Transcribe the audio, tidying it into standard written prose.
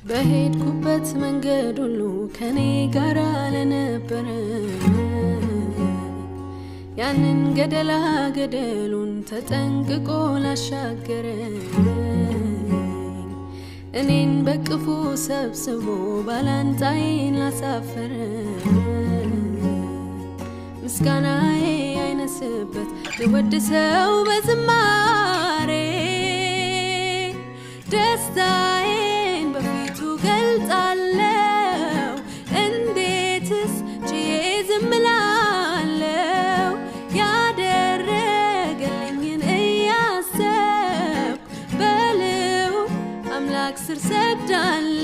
በሄድኩበት መንገድ ሁሉ ከኔ ጋር ለነበረ ያንን ገደላ ገደሉን ተጠንቅቆ ላሻገረ እኔን በቅፉ ሰብስቦ ባላንጣዬን ላሳፈረ ምስጋናዬ አይነስበት ልወድሰው በዝማሬ ደስታዬን በፊቱ ገልጣለሁ እንዴትስ ችዬ ዝም እላለሁ ያደረገልኝን እያሰብኩ በልዑል አምላክ ስር ሰግዳለሁ